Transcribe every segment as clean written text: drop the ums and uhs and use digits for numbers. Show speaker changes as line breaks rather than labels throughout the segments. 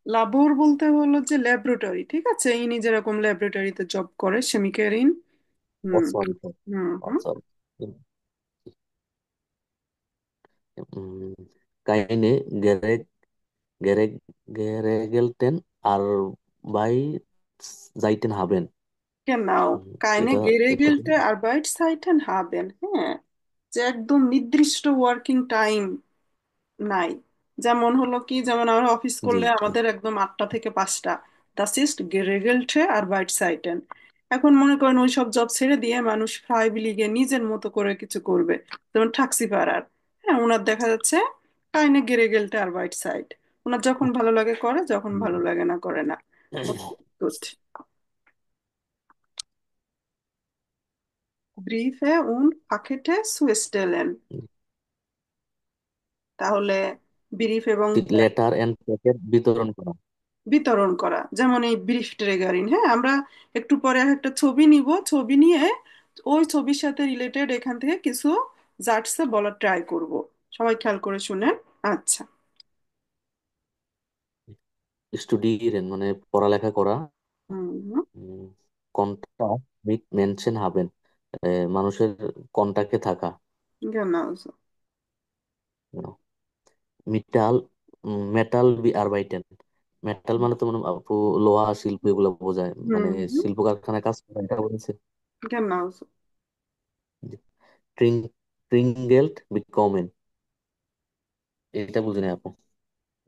লাবোর বলতে হলো যে ল্যাবরেটরি, ঠিক আছে, ইনি যেরকম ল্যাবরেটরিতে জব করে সেমিকেরিন।
ও
হুম।
সরি,
হুম হুম।
Sorry. কাইনে গেরে গেরে গেরেগেলটেন Arbeitszeiten haben।
genau, keine
এটা এটা কি?
geregelte Arbeitszeiten haben, হ্যাঁ, যে একদম নির্দিষ্ট ওয়ার্কিং টাইম নাই। যেমন হলো কি, যেমন আমরা অফিস
জি
করলে
জি।
আমাদের একদম 8টা থেকে 5টা, das ist geregelte Arbeitszeiten। এখন মনে করেন ওই সব জব ছেড়ে দিয়ে মানুষ ফ্রাইবিলিগে নিজের মতো করে কিছু করবে, যেমন ট্যাক্সি পাড়ার, হ্যাঁ, ওনার দেখা যাচ্ছে কাইনে geregelte Arbeitszeit, ওনার যখন ভালো লাগে করে, যখন ভালো
হুম।
লাগে না করে না। Okay, good. Briefe und Pakete zustellen, তাহলে ব্রিফ এবং
লেটার এন্ড প্যাকেট বিতরণ করা।
বিতরণ করা, যেমন এই ব্রিফ ট্রেগারিং, হ্যাঁ, আমরা একটু পরে একটা ছবি নিব, ছবি নিয়ে ওই ছবির সাথে রিলেটেড এখান থেকে কিছু জাটসে বলার ট্রাই করব। সবাই খেয়াল করে শুনেন। আচ্ছা।
স্টুডিরেন মানে পড়ালেখা করা।
হুম হুম।
কন্টাক্ট মিট মেনশন হাবেন, মানুষের কন্টাক্টে থাকা।
genau so।
মিটাল মেটাল বি আরবাইটেন। মেটাল মানে তো মানে আপু লোহা শিল্প এগুলো বোঝায়,
হুম
মানে
হুম।
শিল্প কারখানায় কাজ করে এটা বলেছে।
genau so।
ট্রিং ট্রিঙ্গেলট বিকমেন, এটা বুঝি না আপু।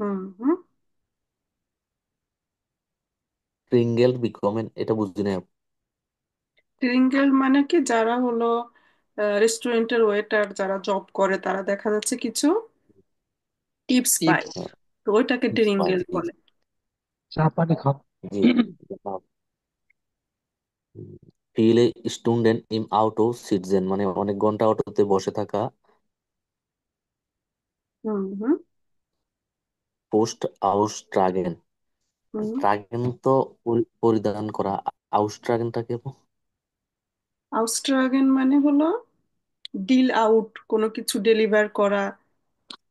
হুম হুম।
ট্রিঙ্গেলট বিকমেন এটা বুঝি না আপু।
ট্রিঙ্গেল মানে কি, যারা হলো রেস্টুরেন্টের ওয়েটার যারা জব করে, তারা দেখা যাচ্ছে কিছু টিপস পায়,
টিপস।
তো ওইটাকে ট্রিঙ্গেল
জি
বলে।
চা পানি খাও। জি। ফিলে স্টুডেন্ট ইম আউটো সিটজেন মানে অনেক ঘন্টা অটোতে বসে থাকা।
হুম হুম।
পোস্ট আউস ট্রাগেন।
হুম।
ট্রাগেন তো পরিধান করা। আউস ট্রাগেনটা কি আপু?
আউস্ট্রাগেন মানে হলো ডিল আউট, কোনো কিছু ডেলিভার করা।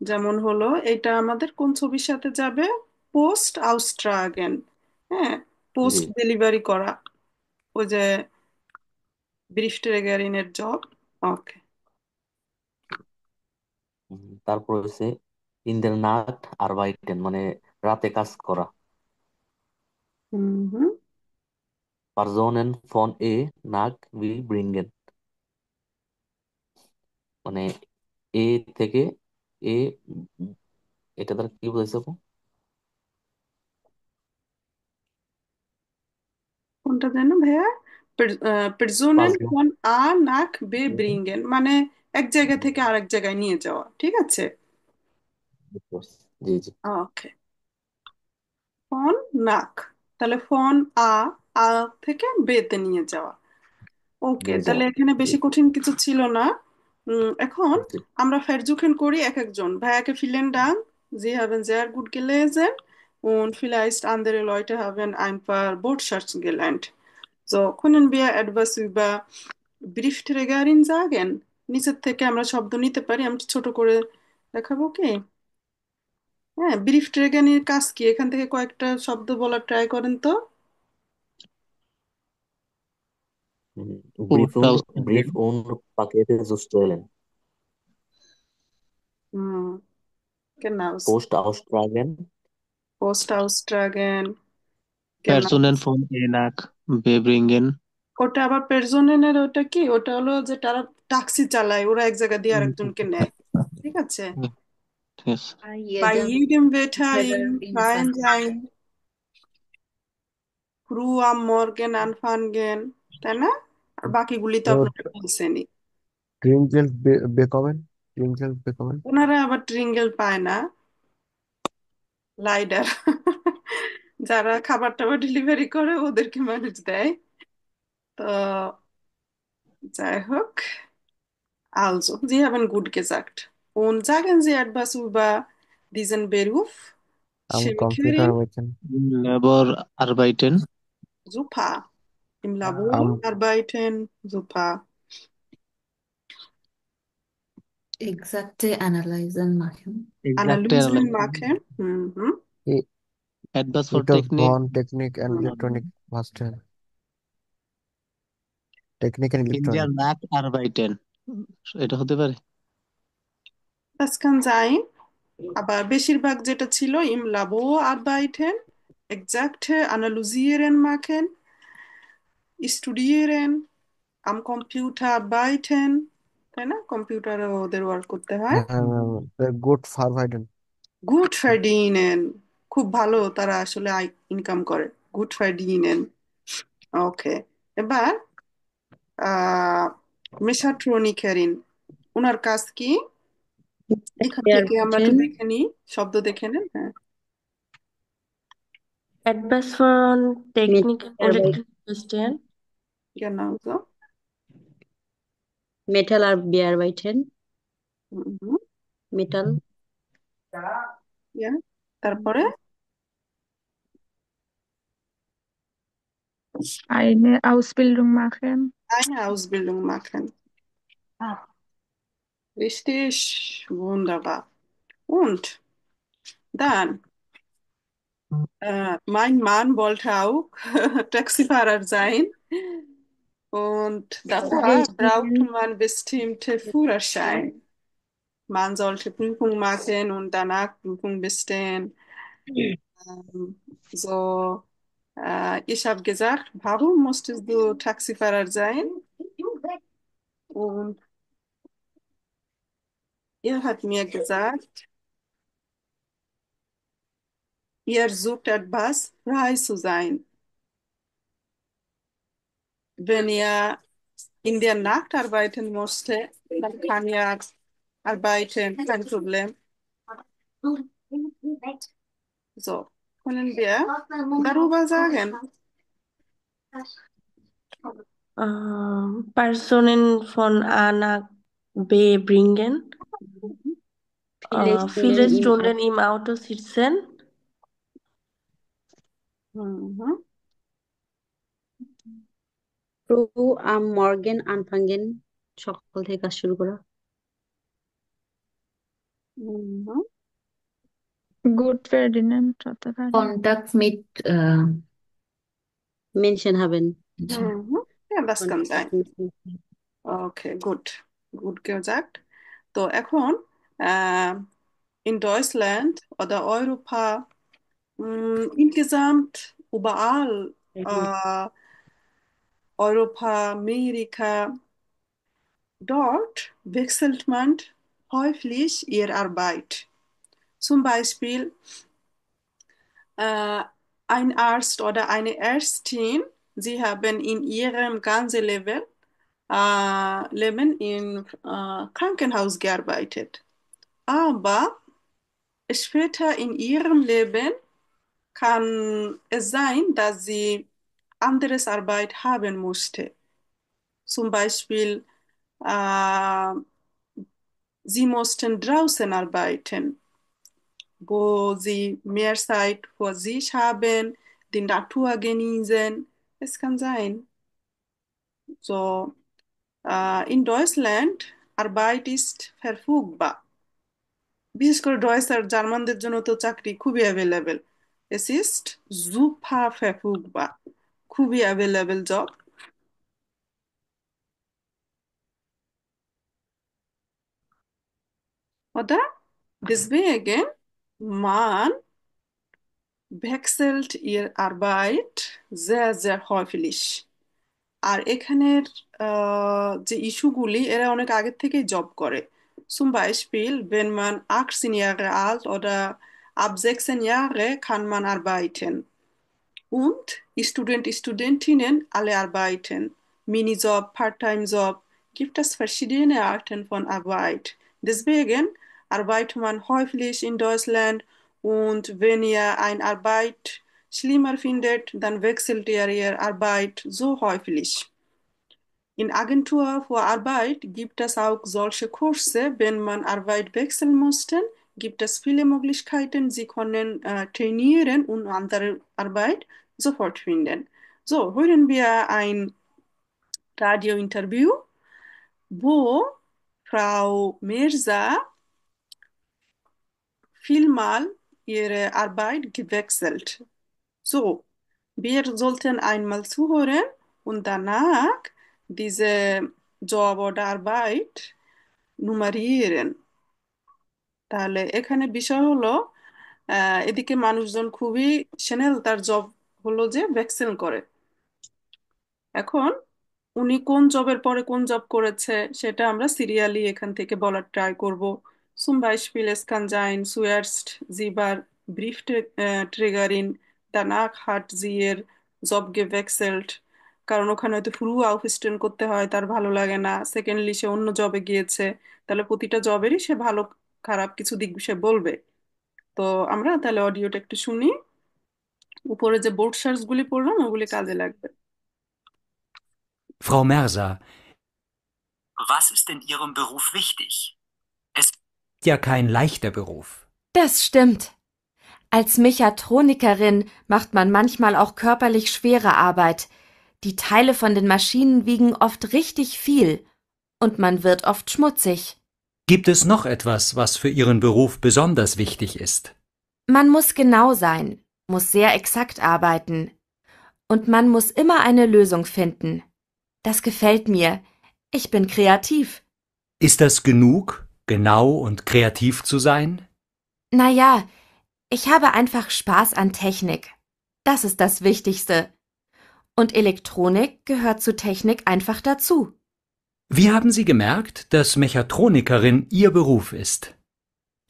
যেমন হলো এটা আমাদের কোন ছবির সাথে যাবে, পোস্ট আউস্ট্রাগেন, হ্যাঁ,
জি।
পোস্ট ডেলিভারি করা, ওই যে ব্রিফট্রেগারিনের জব। ওকে।
তারপর হচ্ছে ইন্দের নাট আর বাইটেন মানে রাতে কাজ করা।
হুম হুম।
পারজনেন ফন এ নাক বি ব্রিঙ্গেন মানে এ থেকে এ, এটা দ্বারা কি বলেছে আপু?
কোনটা যেন ভাইয়া, পেরজোনেন
পারজন।
ফন আ নাক বে ব্রিঙ্গেন মানে এক জায়গা থেকে আরেক জায়গায় নিয়ে যাওয়া, ঠিক আছে।
জি জি।
ওকে। ফন নাক, তাহলে ফন আ, আ থেকে বেতে নিয়ে যাওয়া। ওকে,
নিয়ে
তাহলে
যাওয়া।
এখানে
জি
বেশি কঠিন কিছু ছিল না। এখন
জি।
আমরা Versuchen করি এক একজন ভাইয়াকে, vielen Dank, Sie haben sehr gut gelesen und vielleicht andere Leute haben ein paar Wortschatz gelernt. So, können wir etwas über Briefträgerin sagen? নিচের থেকে আমরা শব্দ নিতে পারি, আমি একটু ছোট করে দেখাবো কি? হ্যাঁ, ব্রিফট্রেগারির কাজ কি, এখান থেকে কয়েকটা শব্দ বলার ট্রাই করেন তো।
ব্রিফ
পোস্ট
উন
হাউস
ব্রিফ উন পাকেটে জুস্টেলেন।
হুম, genau,
পোস্ট আউসট্রাগেন।
Post genau।
পার্সোনেল ফোন এনাক বেব্রিঙ্গেন।
ওটা আবার পেরজনেনের, ওটা কি, ওটা হলো যে তারা ট্যাক্সি চালায়, ওরা এক জায়গা দিয়ে আরেকজনকে নেয়, ঠিক আছে।
ঠিক আছে।
Bei
Bei
jedem
jedem Wetter in
Wetter in
freien
Frankreich।
sein, früh am Morgen anfangen, তাই না? আর বাকিগুলি তো আপনারা বলছেনই।
ট্রিঙ্কেল বেকমেন, ট্রিঙ্কেল বেকমেন।
ওনারা আবার ট্রিঙ্গেল পায় না, লাইডার যারা খাবার টাবার ডেলিভারি করে ওদেরকে মানুষ দেয়। তো যাই হোক, also Sie haben gut gesagt und sagen Sie etwas über diesen Beruf
আমি কম্পিউটার
Chemikerin।
হয়েছেন।
লেবর আরবাইটেন।
Super, im Labor
আম
arbeiten, super।
Exakte Analysen machen।
এক্সাক্ট
Analysen machen, mhm,
advance for
Little
technique,
von Technik and Electronic Master. Technik and
ইন্ডিয়ার
Electronic.
নাক আরবাইটেন, এটা হতে পারে।
Das kann sein, aber বেশিরভাগ যেটা ছিল im Labor arbeiten, exakte analysieren machen, studieren, am Computer arbeiten, তাই না? কম্পিউটারে ওদের ওয়ার্ক করতে হয়।
Good Farweiden.
গুড verdienen, খুব ভালো তারা আসলে ইনকাম করে। গুড verdienen, ওকে। এবার মেশাট্রনিকেরিন, ওনার কাজ কি? এখান থেকে আমরা একটু
Bearbeiten.
দেখে নিই, শব্দ দেখে নেন। হ্যাঁ,
Etwas von Technik und
Mitarbeit,
Elektrizität.
genau so।
Metal আর bearbeiten,
হুম,
মেটাল,
yeah। তারপরে
Eine Ausbildung machen.
eine Ausbildung machen, richtig, wunderbar। Und dann mein Mann wollte auch Taxifahrer sein und dafür brauchte man bestimmte Führerschein. Man sollte Prüfung machen und danach Prüfung bestehen. So, ich habe gesagt, warum musstest du Taxifahrer sein? Und er hat mir gesagt, ihr sucht etwas, frei zu sein. Wenn ihr in der Nacht arbeiten musste, dann kann ihr arbeiten, kein Problem. So, können wir darüber sagen?
Personen von A nach B bringen. Viele Stunden im Auto sitzen.
Mhm.
früh am Morgen anfangen, সকাল থেকে কাজ শুরু করা,
Mhm.
Gut verdienen হতে পারে।
Kontakt mit
Menschen haben,
Mhm. Ja, das kann sein। Okay, gut. Gut gesagt. তো এখন in Deutschland oder Europa, insgesamt überall, Europa, Amerika, dort wechselt man häufig ihre Arbeit. Zum Beispiel ein Arzt oder eine Ärztin, sie haben in ihrem ganzen Leben im Krankenhaus gearbeitet. Aber später in ihrem Leben kann es sein, dass sie anderes Arbeit haben musste. Zum Beispiel, sie mussten draußen arbeiten, wo sie mehr Zeit für sich haben, die Natur genießen. Es kann sein. So, in Deutschland, Arbeit ist verfügbar। বিশেষ করে ডয়েস আর জার্মানদের জন্য তো চাকরি খুবই available. Es ist super verfügbar, খুবই available job. Oder? Deswegen, man wechselt ihr Arbeit sehr, sehr häufig। আর এখানের যে ইস্যুগুলি এরা অনেক আগের থেকেই জব করে। Zum Beispiel, wenn man 18 Jahre alt oder ab 16 Jahre kann man arbeiten. Und Studentinnen alle arbeiten. Minijob, Part-Time-Job, gibt es verschiedene Arten von Arbeit. Deswegen arbeitet man häufig in Deutschland und wenn ihr eine Arbeit schlimmer findet, dann wechselt ihr ihre Arbeit so häufig. In Agentur für Arbeit gibt es auch solche Kurse, wenn man Arbeit wechseln musste, gibt es viele Möglichkeiten. Sie können trainieren und andere Arbeit sofort finden. So, hören wir ein Radiointerview, wo Frau Mirza vielmal ihre Arbeit gewechselt. So, wir sollten einmal zuhören und danach diese Job oder Arbeit nummerieren. তাহলে এখানে বিষয় হলো এদিকে মানুষজন খুবই সেনেল তার job হলো যে ভ্যাকসিন করে। এখন উনি কোন জবের পরে কোন জব করেছে সেটা আমরা সিরিয়ালি এখান থেকে বলার ট্রাই করব। Zum Beispiel, es kann sein, zuerst sie war Briefträgerin, danach hat sie ihr Job gewechselt, কারণ ওখানে হয়তো ফুল আউফস্টেন করতে হয়, তার ভালো লাগে না, সেকেন্ডলি সে অন্য জবে গিয়েছে। তাহলে প্রতিটা জবেরই সে ভালো খারাপ কিছু দিক সে বলবে। তো আমরা তাহলে অডিওটা একটু শুনি, উপরে যে বোর্ড সার্চ গুলি পড়লাম ওগুলি কাজে লাগবে।
Frau Merser, was ist in Ihrem Beruf wichtig? Es ist ja kein leichter Beruf.
Das stimmt. Als Mechatronikerin macht man manchmal auch körperlich schwere Arbeit. Die Teile von den Maschinen wiegen oft richtig viel und man wird oft schmutzig.
Gibt es noch etwas, was für Ihren Beruf besonders wichtig ist?
Man muss genau sein, muss sehr exakt arbeiten. Und man muss immer eine Lösung finden. Das gefällt mir. Ich bin kreativ.
Ist das genug, genau und kreativ zu sein?
Na ja, ich habe einfach Spaß an Technik. Das ist das Wichtigste. Und Elektronik gehört zu Technik einfach dazu.
Wie haben Sie gemerkt, dass Mechatronikerin Ihr Beruf ist?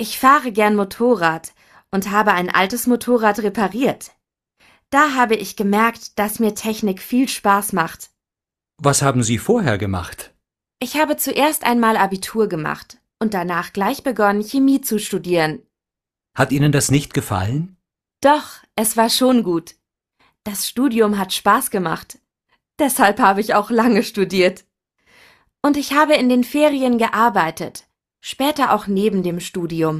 Ich fahre gern Motorrad und habe ein altes Motorrad repariert. Da habe ich gemerkt, dass mir Technik viel Spaß macht.
Was haben Sie vorher gemacht?
Ich habe zuerst einmal Abitur gemacht und danach gleich begonnen, Chemie zu studieren.
Hat Ihnen das nicht gefallen?
Doch, es war schon gut. Das Studium hat Spaß gemacht. Deshalb habe ich auch lange studiert. Und ich habe in den Ferien gearbeitet, später auch neben dem Studium.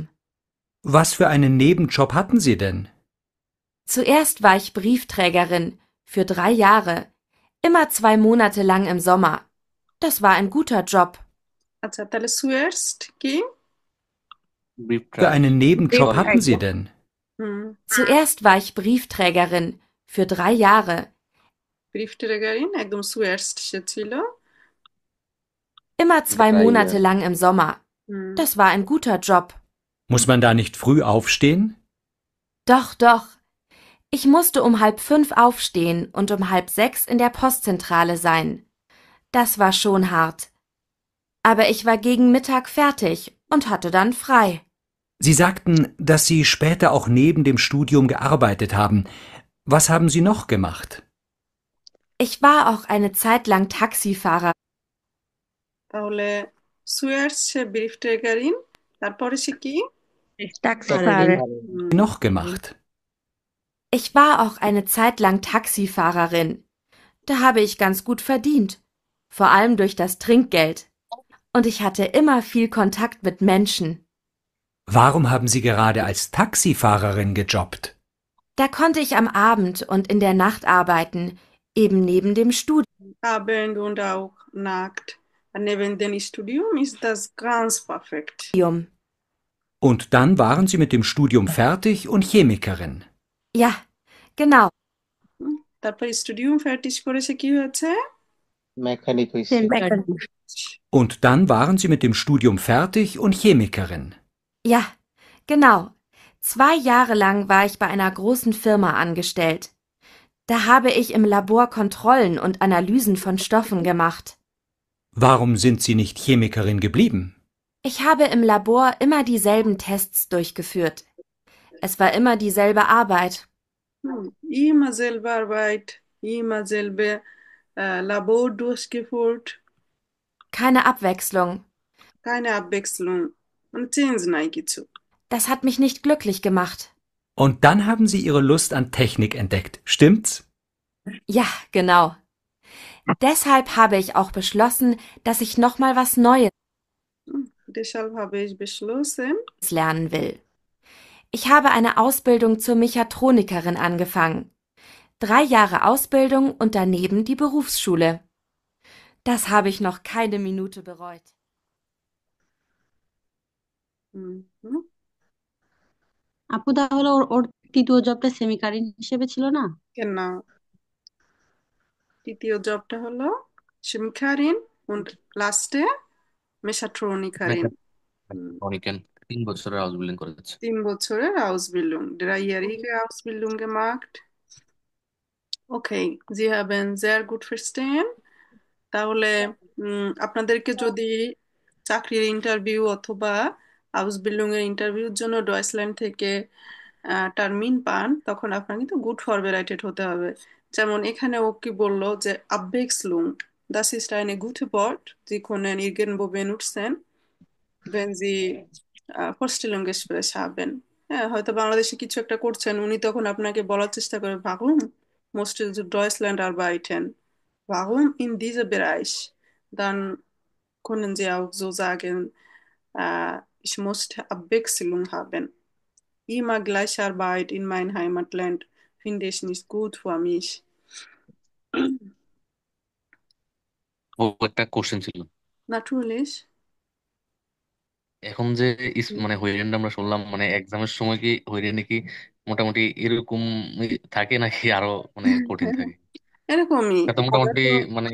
Was für einen Nebenjob hatten Sie denn?
Zuerst war ich Briefträgerin für 3 Jahre, immer 2 Monate lang im Sommer. Das war ein guter Job.
আচ্ছা, তাহলে সুয়ার্সট কি?
Für einen Nebenjob hatten Sie denn?
হুম,
Zuerst war ich Briefträgerin für 3 Jahre,
ব্রিফট্রেগারিন একদম সুয়ার্সট সে ছিল।
immer 2 Monate lang im Sommer.
Hmm,
Das war ein guter Job.
Muss man da nicht früh aufstehen?
Doch, doch. Ich musste um 4:30 aufstehen und um 5:30 in der Postzentrale sein. Das war schon hart. Aber ich war gegen Mittag fertig und hatte dann frei.
Sie sagten, dass Sie später auch neben dem Studium gearbeitet haben. Was haben Sie noch gemacht?
Ich war auch eine Zeit lang Taxifahrer.
তাহলে সুয়ার্স সে ব্রিফট্রেগারিন, তারপরে সে কি?
Taxifahrer.
Hmm,
Noch gemacht?
Ich war auch eine Zeit lang Taxifahrerin. Da habe ich ganz gut verdient, vor allem durch das Trinkgeld. Und ich hatte immer viel Kontakt mit Menschen.
Warum haben Sie gerade als Taxifahrerin gejobbt?
Da konnte ich am Abend und in der Nacht arbeiten, eben neben dem
Abend und auch Nacht. Neben dem Studium ist das ganz perfekt.
Studium.
Und dann waren Sie mit dem Studium fertig und Chemikerin.
Ja, genau.
তারপর stadium ফ্যাটিশ করে সে কি হয়েছে?
Mechanic হইছে।
Und dann waren Sie mit dem Studium fertig und Chemikerin.
Ja, genau. 2 Jahre lang war ich bei einer großen Firma angestellt. Da habe ich im Labor Kontrollen und Analysen von Stoffen gemacht.
Warum sind Sie nicht Chemikerin geblieben?
Ich habe im Labor immer dieselben Tests durchgeführt. Es war immer dieselbe Arbeit.
Immer selbe Arbeit, immer selbe Labor durchgeführt,
Keine Abwechslung.
keine Abwechslung und Change নাই কিছু।
Das hat mich nicht glücklich gemacht.
Und dann haben Sie Ihre Lust an Technik entdeckt, stimmt's?
Ja, genau. Deshalb habe ich auch beschlossen, dass ich noch mal was Neues
Deshalb habe ich beschlossen,
lernen will. Ich habe eine Ausbildung zur Mechatronikerin angefangen. 3 Jahre Ausbildung und daneben die Berufsschule. Das habe ich noch keine Minute bereut.
আপু তাহলে ওর ওর তৃতীয় জবটা সেমিকারিন হিসেবে ছিল না?
কেন, তৃতীয় জবটা হলো শিমখারিন und লাস্টে মেশাট্রনিকারিন।
মেকাট্রনিকেন 3 বছরের হাউস বিল্ডিং করেছে।
3 বছরের Ausbildung, 3-jährige Ausbildung gemacht. Okay, Sie haben sehr gut verstehen. তাহলে আপনাদেরকে যদি চাকরির ইন্টারভিউ অথবা আউসবিল্ডিং এর ইন্টারভিউর জন্য ডয়েচল্যান্ড থেকে টার্মিন পান, তখন আপনার কিন্তু গুড ফরবেরাইটেড হতে হবে। যেমন এখানে ও কি বললো যে Abwechslung, das ist eine gute Wort, Sie können irgendwo benutzen, wenn Sie Vorstellungsgespräch haben. হ্যাঁ, হয়তো বাংলাদেশে কিছু একটা করছেন, উনি তখন আপনাকে বলার চেষ্টা করে warum musst du Deutschland arbeiten? Warum in diesem Bereich? Dann können Sie auch so sagen, ich möchte Abwechslung haben. Immer gleiche Arbeit in mein Heimatland finde ich nicht gut für mich.
ও একটা question ছিল,
Natürlich.
এখন যে মানে হইরান্ড আমরা শুনলাম, মানে এক্সামের সময় কি হইরানি কি মোটামুটি এরকম থাকে নাকি আরো মানে কঠিন থাকে?
এরকমই।
এটা তো
আমরা
মোটামুটি
তো
মানে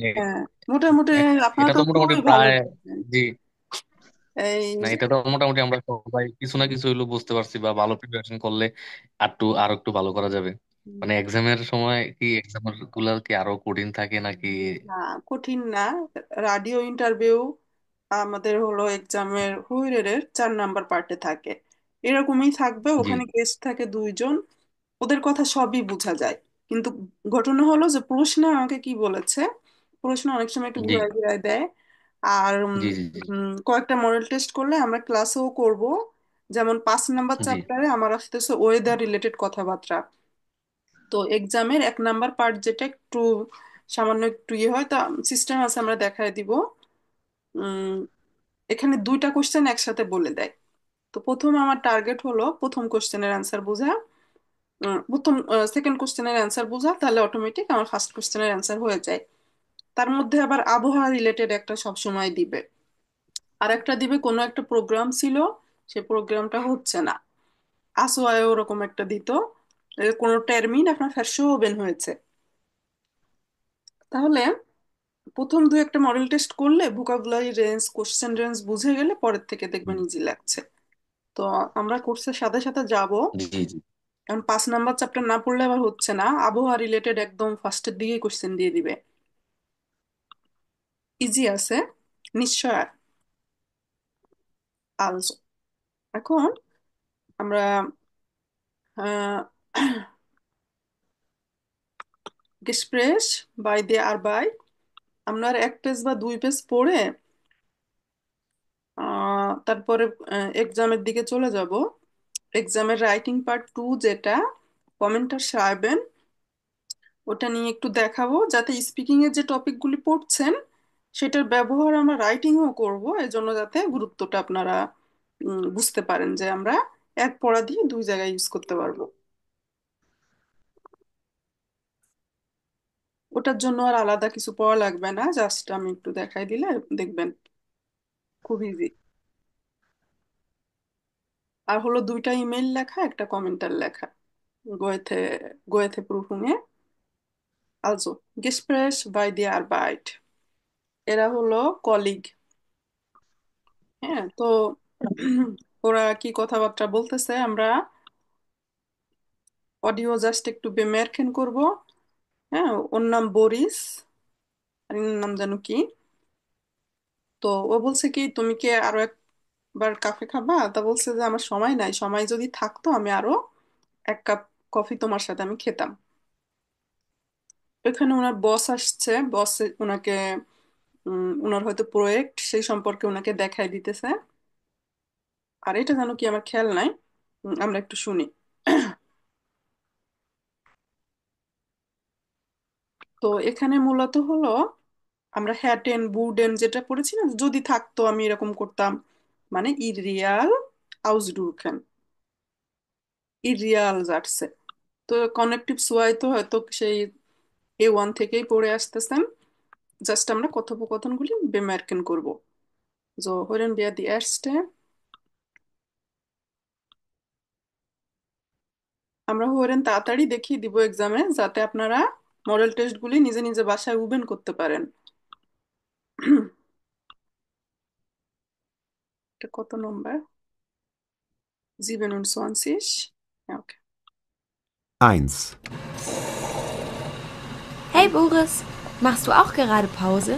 মোটামুটি আপনারা
এটা
তো
তো মোটামুটি
খুবই ভালো
প্রায়,
করছেন।
জি
এই
না, এটা তো মোটামুটি আমরা সবাই কিছু না কিছু হইলেও বুঝতে পারছি, বা ভালো প্রিপারেশন করলে আরো একটু ভালো করা যাবে। মানে এক্সামের সময় কি এক্সাম গুলা কি আরো কঠিন থাকে নাকি?
না, কঠিন না। রাডিও ইন্টারভিউ আমাদের হলো এক্সামের হুইরের 4 নাম্বার পার্টে থাকে, এরকমই থাকবে।
জি
ওখানে গেস্ট থাকে 2 জন, ওদের কথা সবই বোঝা যায়। কিন্তু ঘটনা হলো যে প্রশ্ন আমাকে কি বলেছে, প্রশ্ন অনেক সময় একটু
জি
ঘুরায় ঘুরায় দেয়। আর
জি জি জি
কয়েকটা মডেল টেস্ট করলে আমরা ক্লাসেও করব। যেমন 5 নাম্বার
জি
চ্যাপ্টারে আমার আসতেছে ওয়েদার রিলেটেড কথাবার্তা। তো এক্সামের 1 নাম্বার পার্ট যেটা একটু সামান্য একটু ইয়ে হয়, তা সিস্টেম আছে, আমরা দেখায় দিব। উম, এখানে 2টা কোশ্চেন একসাথে বলে দেয়। তো প্রথম আমার টার্গেট হলো প্রথম কোশ্চেনের অ্যান্সার বোঝা, প্রথম সেকেন্ড কোশ্চেনের অ্যান্সার বোঝা, তাহলে অটোমেটিক আমার ফার্স্ট কোশ্চেনের অ্যান্সার হয়ে যায়। তার মধ্যে আবার আবহাওয়া রিলেটেড একটা সব সময় দিবে, আর একটা দিবে কোনো একটা প্রোগ্রাম ছিল, সে প্রোগ্রামটা হচ্ছে না। আসোয়ায় ওরকম একটা দিত, কোনো টার্মিন আপনার ফ্যাশন হয়েছে। তাহলে প্রথম 2-একটা মডেল টেস্ট করলে ভোকাবুলারি রেঞ্জ, কোশ্চেন রেঞ্জ বুঝে গেলে পরের থেকে দেখবেন ইজি লাগছে। তো আমরা কোর্সের সাথে সাথে যাব।
জি জি
এখন 5 নাম্বার চ্যাপ্টার না পড়লে আবার হচ্ছে না, আবহাওয়া রিলেটেড একদম ফার্স্টের দিকে কোশ্চেন দিয়ে দিবে, ইজি আছে নিশ্চয়। আলসো এখন আমরা Gespräch bei der Arbeit, আমরা আর 1 পেজ বা 2 পেজ পড়ে তারপরে এক্সামের দিকে চলে যাব। এক্সামের রাইটিং পার্ট 2 যেটা কমেন্টার সাহেবেন, ওটা নিয়ে একটু দেখাবো, যাতে স্পিকিং এর যে টপিকগুলি পড়ছেন সেটার ব্যবহার আমরা রাইটিংও করব, এজন্য যাতে গুরুত্বটা আপনারা বুঝতে পারেন যে আমরা এক পড়া দিয়ে 2 জায়গায় ইউজ করতে পারবো। ওটার জন্য আর আলাদা কিছু পড়া লাগবে না, জাস্ট আমি একটু দেখাই দিলে দেখবেন খুব ইজি। আর হলো 2টা ইমেল লেখা, একটা কমেন্টার লেখা, গোয়েথে গোয়েথে প্রুফিংয়ে। Also Gespräch bei der Arbeit, এরা হলো কলিগ। হ্যাঁ, তো ওরা কি কথাবার্তা বলতেছে আমরা অডিও জাস্ট একটু বেমেরখান করব। হ্যাঁ, ওর নাম বরিস, আর এর নাম জানো কি। তো ও বলছে কি তুমি কি আরো একবার কাফে খাবা, তা বলছে যে আমার সময় নাই, সময় যদি থাকতো আমি আরো 1 কাপ কফি তোমার সাথে আমি খেতাম। ওখানে ওনার বস আসছে, বস ওনাকে ওনার হয়তো প্রজেক্ট সেই সম্পর্কে ওনাকে দেখাই দিতেছে। আর এটা জানো কি আমার খেয়াল নাই, আমরা একটু শুনি। তো এখানে মূলত হলো আমরা হ্যাটেন বুডেন যেটা পড়েছি না, যদি থাকতো আমি এরকম করতাম, মানে ইরিয়াল আউসডুরখেন, ইরিয়াল যাচ্ছে। তো কানেক্টিভ সোয়াই তো হয়তো সেই A1 থেকেই পড়ে আসতেছেন, জাস্ট আমরা কথোপকথনগুলি বেমার্কেন করব। So hören wir die erste. আমরা হরেন তাড়াতাড়ি দেখিয়ে দিব এক্সামে, যাতে আপনারা মডেল টেস্টগুলি নিজে নিজে বাসায় ওপেন করতে পারেন। এটা কত নম্বর? 27. Ja, okay.
1.
Hey Boris, machst du auch gerade Pause?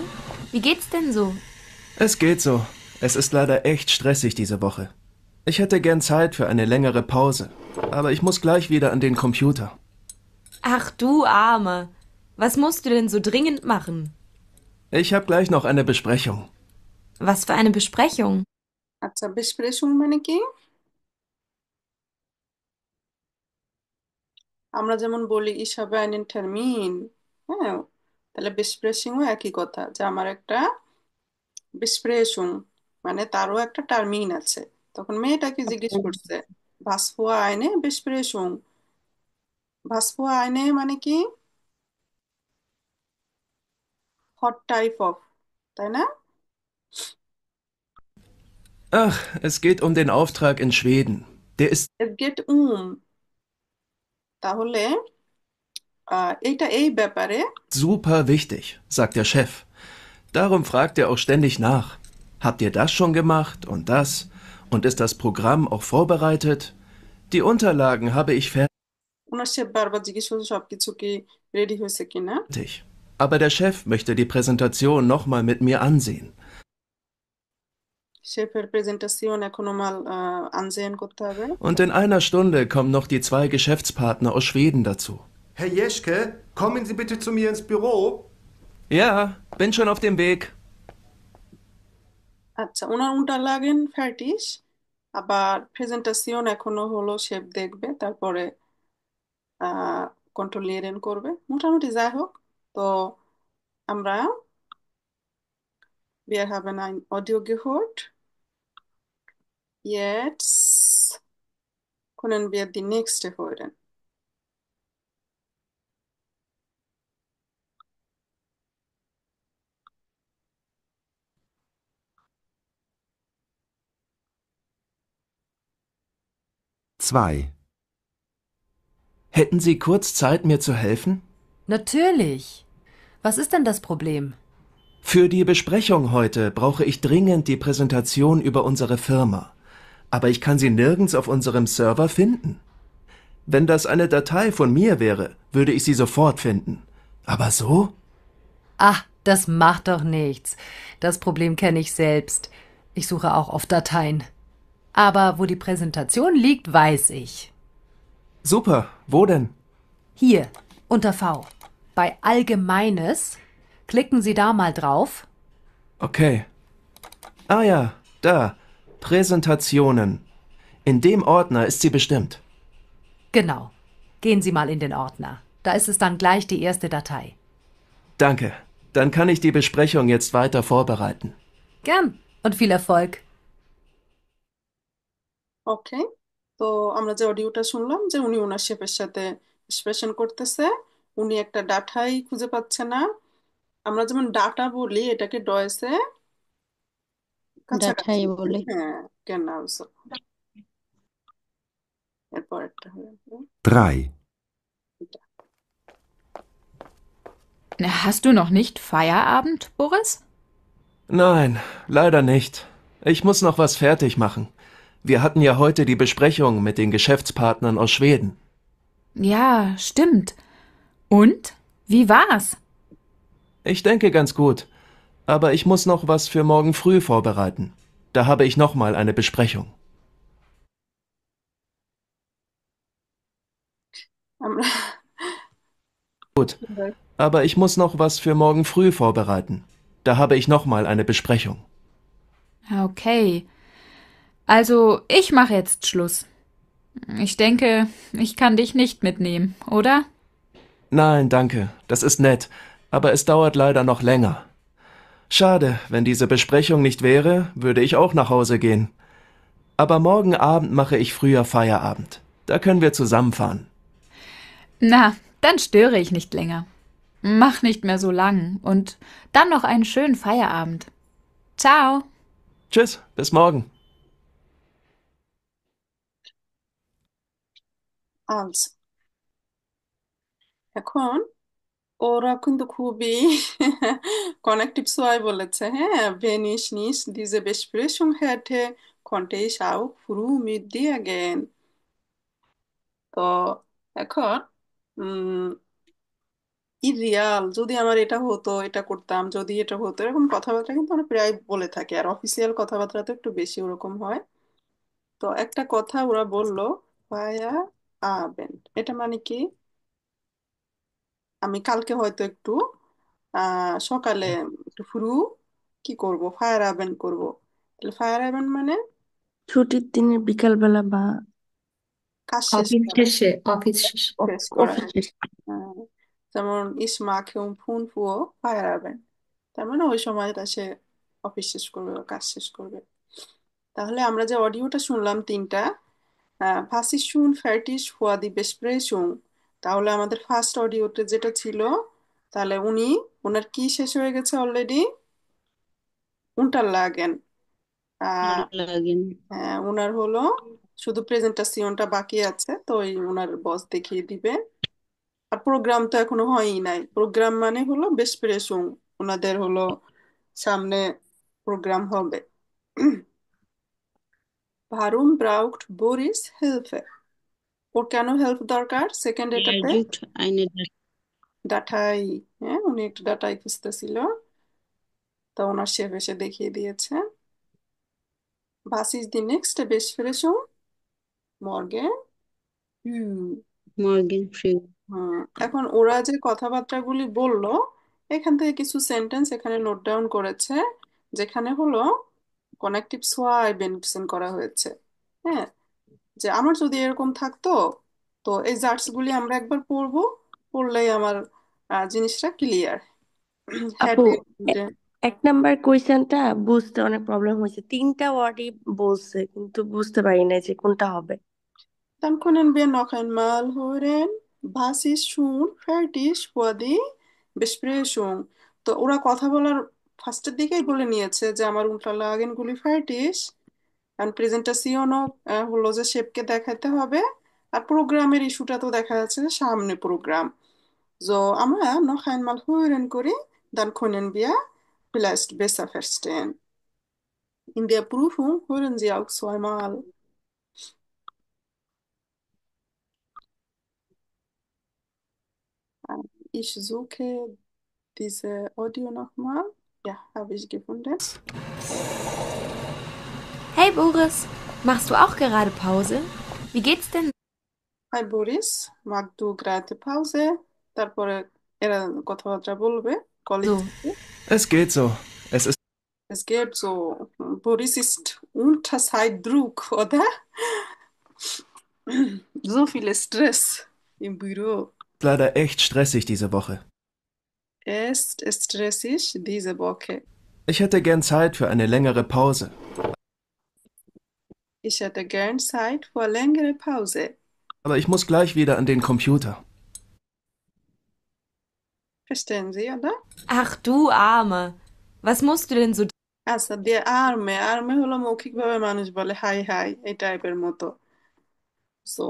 Wie geht's denn so?
Es geht so. Es ist leider echt stressig diese Woche. Ich hätte gern Zeit für eine längere Pause, aber ich muss gleich wieder an den Computer.
Ach du Arme, was musst du denn so dringend machen?
Ich habe gleich noch eine Besprechung.
Was für eine Besprechung?
আচ্ছা, besprechung মানে কি? আমরা যেমন বলি ich habe einen Termin, হ্যাঁ, তাহলে besprechingও একই কথা, যে আমার একটা besprechung মানে তারও একটা টার্মিন আছে। তখন মেয়েটাকে জিজ্ঞেস করছে was für eine Besprechung, was für eine মানে কি what type of, তাই না?
Ach, es geht um den Auftrag in Schweden. Der ist
Es geht তাহলে এইটা এই ব্যাপারে
super wichtig, sagt der Chef. Darum fragt er auch ständig nach. Habt ihr das schon gemacht und das? Und ist das Programm auch vorbereitet? Die Unterlagen habe ich
ওনার chef বারবার জিজ্ঞেস করছে সবকিছু কি ready হয়েছে কিনা।
fertig. Aber der Chef möchte die Präsentation nochmal mit mir ansehen.
শেফের presentation এখনো মাল আনজেন করতে হবে।
Und in einer Stunde kommen noch die 2 Geschäftspartner aus Schweden dazu.
Herr Jeschke, kommen Sie bitte zu mir ins Büro.
Ja, bin schon auf dem Weg.
আচ্ছা, ওনার উন্টারলাগেন ফার্টিশ, আবার presentation এখনো হলো chef দেখবে, তারপরে কন্ট্রোলিয়েরেন করবে। মোটামুটি যাই হোক, তো আমরা wir haben ein Audio gehört. Jetzt können wir die nächste hören.
Zwei.
Hätten Sie kurz Zeit, mir zu helfen?
Natürlich. Was ist denn das Problem?
Für die Besprechung heute brauche ich dringend die Präsentation über unsere Firma. Aber ich kann sie nirgends auf unserem Server finden. Wenn das eine Datei von mir wäre, würde ich sie sofort finden. Aber so?
Ach, das macht doch nichts. Das Problem kenne ich selbst. Ich suche auch oft Dateien. Aber wo die Präsentation liegt, weiß ich.
Super. Wo denn?
Hier, unter V. Bei Allgemeines. Klicken Sie da mal drauf.
Okay. Ah ja, da. Präsentationen. In dem Ordner ist sie bestimmt.
Genau. Gehen Sie mal in den Ordner. Da ist es dann gleich die erste Datei.
Danke. Dann kann ich die Besprechung jetzt weiter vorbereiten.
Gern und viel Erfolg.
ওকে, তো আমরা যে অডিওটা শুনলাম যে উনি ওনার শেফের সাথে expression করতেছে, উনি একটা ডাটাই খুঁজে পাচ্ছে না। আমরা যেমন ডাটা বলি, এটাকে ডয়েসে কাছাকাছি
ডাটাই বলে।
হ্যাঁ, কেন also এরপর একটা হবে
3.
Hast du noch nicht Feierabend, Boris?
Nein, leider nicht. Ich muss noch was fertig machen. Wir hatten ja heute die Besprechung mit den Geschäftspartnern aus Schweden.
Ja, stimmt. Und? Wie war's?
Ich denke ganz gut. Aber ich muss noch was für morgen früh vorbereiten. Da habe ich noch mal eine Besprechung.
আমরা
Gut. Aber ich muss noch was für morgen früh vorbereiten. Da habe ich noch mal eine Besprechung.
Okay. Also, ich mache jetzt Schluss. Ich denke, ich kann dich nicht mitnehmen, oder?
Nein, danke. Das ist nett. Aber es dauert leider noch länger. Schade, wenn diese Besprechung nicht wäre, würde ich auch nach Hause gehen. Aber morgen Abend mache ich früher Feierabend. Da können wir zusammenfahren.
Na, dann störe ich nicht länger. Mach nicht mehr so lang und dann noch einen schönen Feierabend. Ciao.
Tschüss, bis morgen.
Also, এখন ওরা কিন্তু খুবই connective সোয়াই বলেছে, হ্যাঁ, wenn ich nicht diese Besprechung hätte, konnte ich auch früh mit dir gehen. তো এখন ইরিয়াল যদি আমার এটা হতো, এটা করতাম, যদি এটা হতো, এরকম কথাবার্তা কিন্তু আমরা প্রায় বলে থাকি, আর অফিসিয়াল কথাবার্তা তো একটু বেশি ওরকম হয়। তো একটা কথা ওরা বললো, ভায়া আবেন, এটা মানে কি, আমি কালকে হয়তো একটু সকালে একটু ফুরু কি করব, ফায়ার আবেন করব। তাহলে ফায়ার আবেন মানে
ছুটির দিনের বিকালবেলা বা
কাজ শেষ
অফিস
করা,
শেষে অফিস শেষে
শেষ করা।
অফিসে।
হ্যাঁ, যেমন ইসমাকে ফোন ফুও ফায়ার আবেন, তার মানে ওই সময়টা সে অফিস শেষ করবে বা কাজ শেষ করবে। তাহলে আমরা যে অডিওটা শুনলাম তিনটা, was ist schon fertig vor die Besprechung, তাহলে আমাদের ফার্স্ট অডিওতে যেটা ছিল, তাহলে ওনার কি শেষ হয়ে গেছে অলরেডি, unterlagen। আহ
লাগেন।
হ্যাঁ, ওনার হলো শুধু প্রেজেন্টেশনটা বাকি আছে, তো ওই ওনার বস দেখিয়ে দিবে। আর প্রোগ্রাম তো এখনো হয়ই নাই, প্রোগ্রাম মানে হলো বেসপ্রেসুং, ওনাদের হলো সামনে প্রোগ্রাম হবে। Warum braucht Boris Hilfe? ওর কেন হেল্প দরকার সেকেন্ড
Er
এটাতে?
sucht eine
ডাটাই, হ্যাঁ, উনি একটু ডাটাই খুঁজতেছিল, তো ওনার শেফ এসে দেখিয়ে দিয়েছে। Was ist die nächste Besprechung? Morgen?
Morgen früh.
এখন ওরা যে কথাবার্তাগুলি বললো, এখান থেকে কিছু সেন্টেন্স এখানে নোট ডাউন করেছে, যেখানে হলো কানেক্টিভ সোয়াই বেনিফিশন করা হয়েছে। হ্যাঁ, যে আমার যদি এরকম থাকতো, তো এই জার্টস গুলি আমরা একবার পড়বো, পড়লেই আমার জিনিসটা ক্লিয়ার।
আপু, এক নাম্বার কোয়েশ্চেনটা বুঝতে অনেক প্রবলেম হয়েছে, 3টা ওয়ার্ডই বলছে কিন্তু বুঝতে পারি না যে কোনটা হবে।
Dann können wir noch einmal hören, was ist schon fertig für die Besprechung? তো ওরা কথা বলার ফার্স্টের দিকেই বলে নিয়েছে যে আমার Unterlagen গুলি fertig, আর প্রেজেন্টেশনও হলো যে শেপকে দেখাতে হবে, আর প্রোগ্রামের ইস্যুটা তো দেখা যাচ্ছে যে সামনে প্রোগ্রাম। So, আমরা noch einmal hören করি, dann können wir vielleicht besser verstehen. In der Prüfung hören Sie auch zweimal. Ich suche diese Audio nochmal. Ja, habe ich gefunden.
Hey Boris, machst du auch gerade Pause? Wie geht's denn?
Hi Boris, mag du gerade Pause? তারপরে এরা কথাবার্তা বলবে colleague.
Es geht so.
Es geht so. Boris ist unter Zeitdruck, oder? So viel Stress im Büro.
Leider echt stressig diese Woche.
Es ist stressig diese Woche.
Ich hätte gern Zeit für eine längere Pause.
Ich hätte gern Zeit für längere Pause.
Aber ich muss gleich wieder an den Computer.
Verstehen Sie, oder?
Ach du Arme, was musst du denn so?
আচ্ছা, দিয়ে আর্মে, আর্মে হলো মৌখিকভাবে মানুষ বলে high high, এই টাইপের মতো। So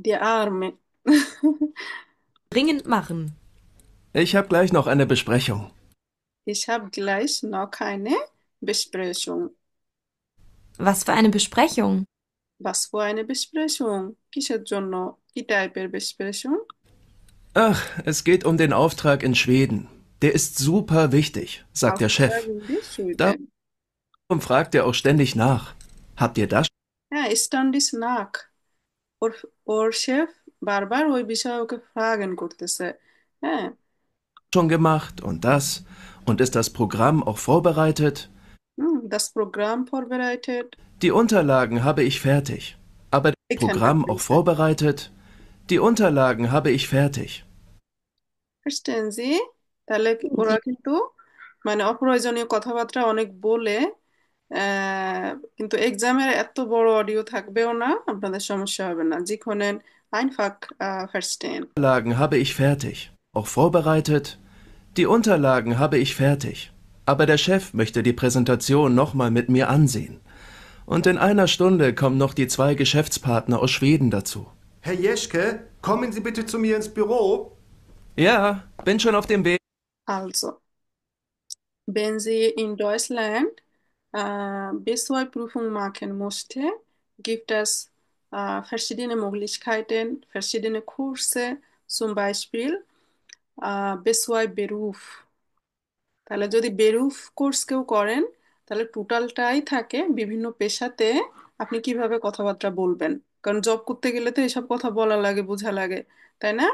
দিয়ে আর্মে
Dringend machen.
Ich habe gleich noch eine Besprechung.
Ich habe gleich noch eine Besprechung.
Was für eine Besprechung?
Was für eine Besprechung? কিসের জন্য? কি টাইপের Besprechung?
Ach, es geht um den Auftrag in Schweden. Der ist super wichtig, sagt der Chef. Darum fragt er auch ständig nach. Habt ihr das?
হ্যাঁ, ständig nach. ওর chef বারবার ওই বিষয়ে ওকে ফ্রাগেন করতেছে। হ্যাঁ,
schon gemacht und das? Und ist das Programm auch vorbereitet?
Das Programm vorbereitet.
Die Unterlagen habe ich fertig. Aber das Programm auch vorbereitet? Die Unterlagen habe ich fertig.
Verstehen Sie? তাহলে ওরা কিন্তু মানে অপ্রয়োজনীয় কথাবার্তা অনেক বলে, কিন্তু এক্সামের এত বড় অডিও থাকবেও না, আপনাদের সমস্যা হবে না। Sie können einfach verstehen.
Die Unterlagen habe ich fertig. Auch vorbereitet? Die Unterlagen habe ich fertig. Aber der Chef möchte die Präsentation nochmal mit mir ansehen. Und in einer Stunde kommen noch die 2 Geschäftspartner aus Schweden dazu.
Herr Jeschke, kommen Sie bitte zu mir ins Büro.
Ja, bin schon auf dem Weg.
Also, wenn sie in Deutschland B2-Prüfung machen musste, gibt es verschiedene Möglichkeiten, verschiedene Kurse, zum Beispiel B2 Beruf. তাহলে যদি বেরুফ course কেউ করেন তাহলে টোটালটাই থাকে বিভিন্ন পেশাতে আপনি কিভাবে কথাবার্তা বলবেন, কারণ জব করতে গেলে তো এসব কথা বলা লাগে, বোঝা লাগে, তাই না?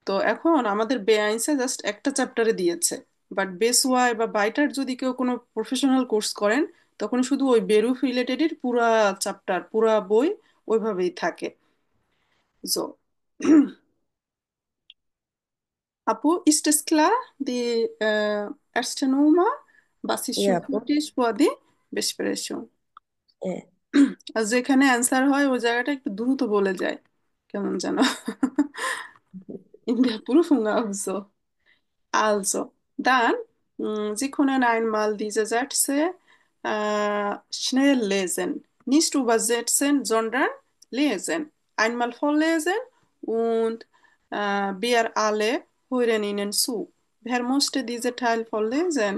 তো এখন আমাদের বেআইনসে জাস্ট একটা চ্যাপ্টারে দিয়েছে, বাট বেস ওয়াই বা বাইটার যদি কেউ কোনো প্রফেশনাল কোর্স করেন তখন শুধু ওই বেরুফ রিলেটেডের পুরা চ্যাপ্টার পুরা বই ওইভাবেই থাকে। So, Apo, ist es klar, die erste Nummer, was ist
ইয়া আপু
typisch für die Besprechung?
হ্যাঁ
আর যেখানে অ্যান্সার হয় ওই জায়গাটা একটু দ্রুত বলে যায়, কেমন যেন in der Prüfung auch so. Also, dann, Sie können einmal diese Sätze schnell lesen. Nicht übersetzen, sondern lesen. Einmal vorlesen und wir alle hören Ihnen zu. Wer musste diese Teil vorlesen?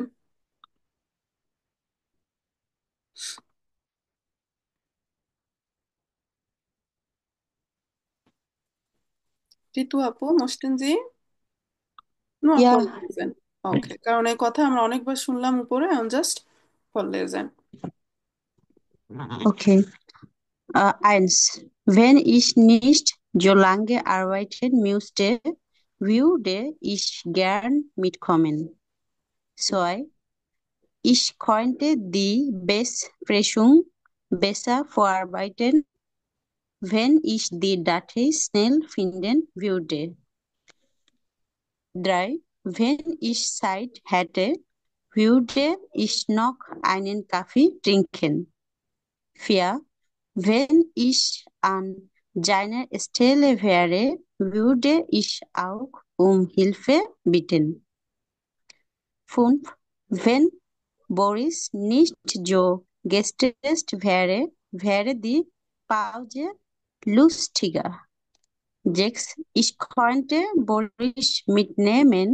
ঋতু আপু, mussten Sie? Nur
Ja,
vorlesen. Okay, কারণ এই কথা আমরা অনেকবার শুনলাম উপরে, just vorlesen.
okay. 1. Wenn ich nicht so lange arbeiten müsste, würde ich gern mitkommen. 2. Ich könnte die Besprechung besser vorarbeiten, wenn ich die Datei schnell finden würde. 3. Wenn ich Zeit hätte, würde ich noch einen Kaffee trinken. 4. Wenn ich an seiner Stelle wäre, würde ich auch um Hilfe bitten. 5. Wenn Boris nicht so gestresst wäre, wäre die Pause lustiger. 6. Ich könnte Boris mitnehmen,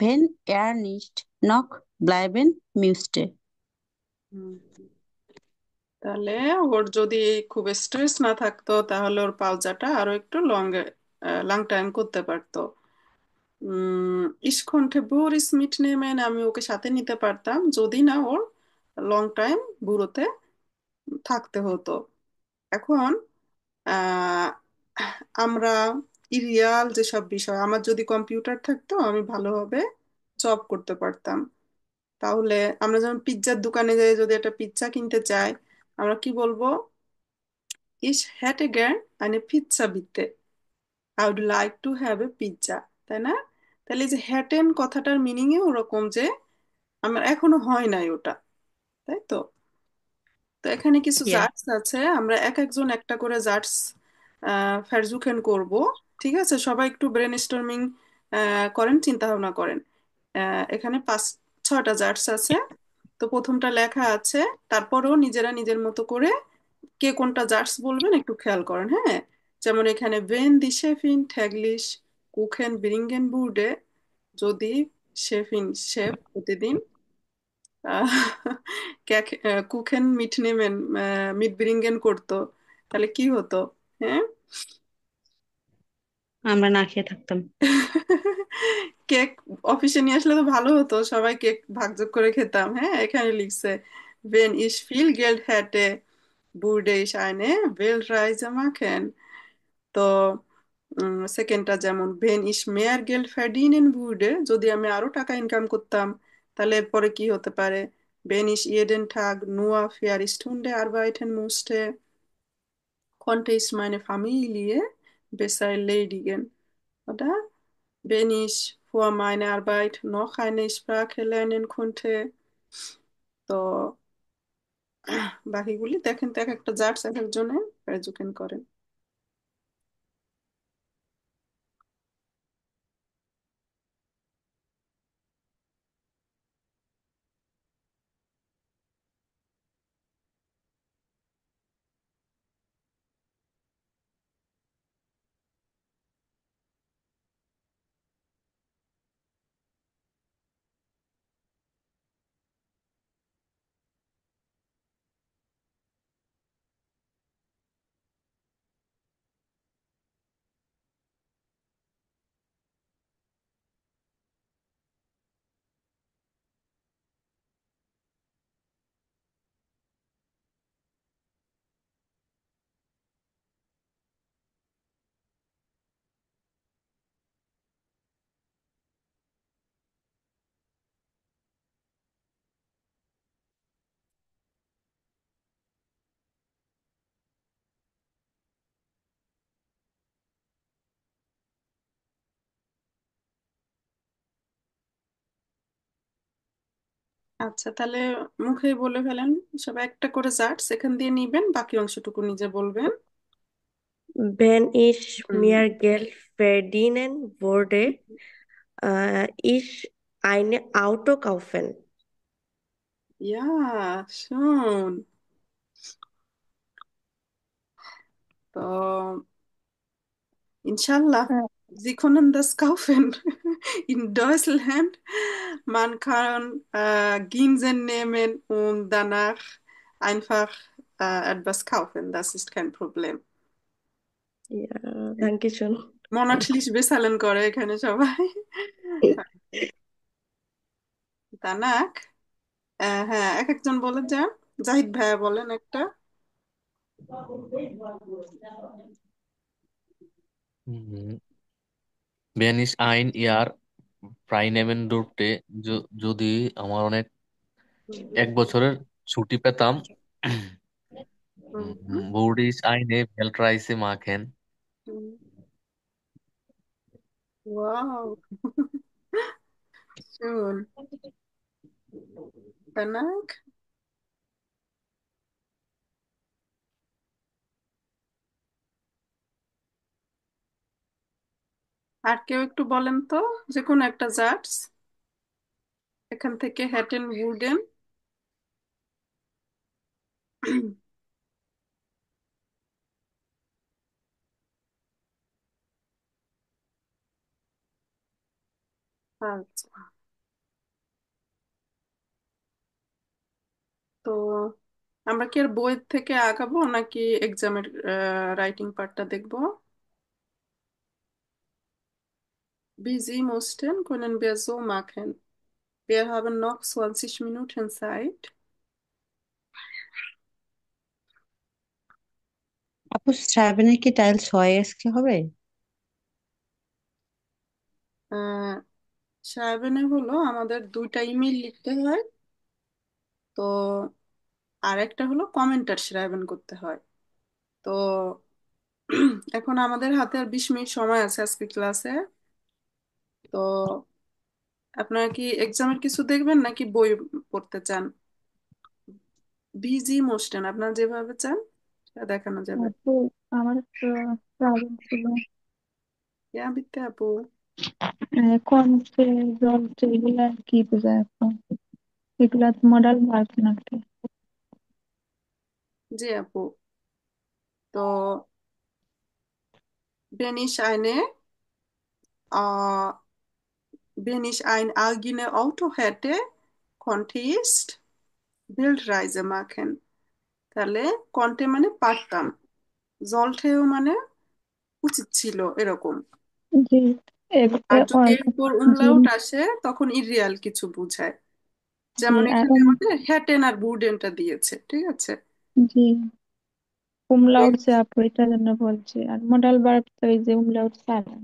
wenn er nicht noch bleiben müsste.
হুম। তাহলে ওর যদি খুব stress না থাকতো তাহলে ওর পাউজাটা আরো একটু long time করতে পারতো। Ich konnte Boris mitnehmen, আমি ওকে সাথে নিতে পারতাম যদি না ওর লং টাইম ব্যুরোতে থাকতে হতো। এখন আহ, আমরা রিয়াল যেসব বিষয়, আমার যদি কম্পিউটার থাকতো আমি ভালোভাবে জব করতে পারতাম। তাহলে আমরা যেমন পিৎজার দোকানে যাই, যদি একটা পিৎজা কিনতে চাই আমরা কি বলবো? Ich hätte gern eine Pizza bitte. I would like to have a pizza, তাই না? তাহলে এই যে হ্যাটেন কথাটার মিনিংই ওরকম যে আমার এখনো হয় নাই ওটা, তাই তো? তো এখানে কিছু
Ja.
জার্টস আছে, আমরা এক একজন একটা করে জার্টস ফারজুকেন করব। ঠিক আছে, সবাই একটু ব্রেন স্টর্মিং করেন, চিন্তা ভাবনা করেন। এখানে 5-6টা জার্টস আছে। তো প্রথমটা লেখা আছে, তারপরেও নিজেরা নিজের মতো করে কে কোনটা জার্টস বলবেন একটু খেয়াল করেন, হ্যাঁ? যেমন এখানে ভেন দি শেফিন ঠ্যাগলিশ কুখেন ব্রিঙ্গেন বুডে, যদি শেফিন শেফ প্রতিদিন কুখেন মিট নেমেন মিট ব্রিঙ্গেন করতো তাহলে কি হতো? হ্যাঁ,
আমরা না খেয়ে থাকতাম।
কেক অফিসে নিয়ে আসলে তো ভালো হতো, সবাই কেক ভাগযোগ করে খেতাম। হ্যাঁ, এখানে লিখছে wenn ich viel Geld hätte würde ich eine Weltreise machen. তো সেকেন্ডটা যেমন wenn ich mehr Geld verdienen würde, যদি আমি আরো টাকা ইনকাম করতাম তাহলে এরপরে কি হতে পারে? wenn ich jeden Tag nur 4 Stunden arbeiten musste, konnte ich meine Familie besser erledigen, oder? Wenn ich vor meiner Arbeit noch eine Sprache lernen konnte। তো বাকিগুলি দেখেন তো এক একটা জার্স এক একজনে প্রেজুকেন করেন। আচ্ছা, তাহলে মুখে বলে ফেলেন সবাই একটা করে জাট সেখান দিয়ে নিবেন, বাকি অংশটুকু নিজে বলবেন।
Wenn ich
হুম।
mir Geld verdienen würde, ich ein Auto kaufen.
Ja, schon. তো Inshallah, Sie können das kaufen. In Deutschland, man kann Ginsen nehmen und danach einfach etwas kaufen. Das ist kein Problem.
Ja, danke schön.
Monatlich bezahlen করে এখানে সবাই। দানাক, হ্যাঁ, এক একজন বলে যান। জাহিদ ভাইয়া বলেন একটা।
Wenn ich ein Jahr frei nehmen durfte, যদি আমার এক বছরের ছুটি পেতাম, würde ich eine Weltreise machen.
Wow. Schön. দানাক, আর কেউ একটু বলেন তো, যে কোনো একটা জাটস এখান থেকে হ্যাটেন উডেন। আচ্ছা, তো আমরা কি আর বইয়ের থেকে আগাবো নাকি এক্সামের রাইটিং পার্টটা দেখবো? Wie Sie mussten, können wir so machen. Wir haben noch 20 Minuten Zeit.
আপু শ্রাবণের কি টাইল 6 আজকে হবে?
সায়াবেনে হলো আমাদের দুইটা ইমেল লিখতে হয়, তো আর একটা হলো কমেন্টার সায়াবেন করতে হয়। তো এখন আমাদের হাতে আর 20 মিনিট সময় আছে আজকে ক্লাসে। তো আপনারা কি এক্সামের কিছু দেখবেন নাকি বই পড়তে চান? বিজি মোশন আপনারা যেভাবে চান সেটা দেখানো যাবে।
আপু আমার একটা প্রবলেম ছিল।
বিতে আপু,
কনসে জলসে এগুলা কি বোঝায় আপু? এগুলা মডেল মার্ক নাকি?
জি আপু, তো wenn ich äh, wenn ich ein eigenes Auto hätte, konnte ich Weltreise machen. তাহলে কন্টে মানে পারতাম, জলঠেও মানে উচিত ছিল এরকম।
জি
আর যদি এর উপর উমলাউট
জি
আসে তখন ইররিয়াল কিছু বোঝায়,
জি
যেমন
আর
এখানে আমাদের হ্যাটেন আর বুডেনটা দিয়েছে, ঠিক আছে।
জি উমলাউট যে আপু এটার জন্য বলছি, আর মডেল ভার্ব তো এই যে উমলাউট ছাড়া,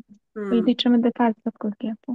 ওই
হুম,
দুইটার মধ্যে পার্থক্য কি আপু?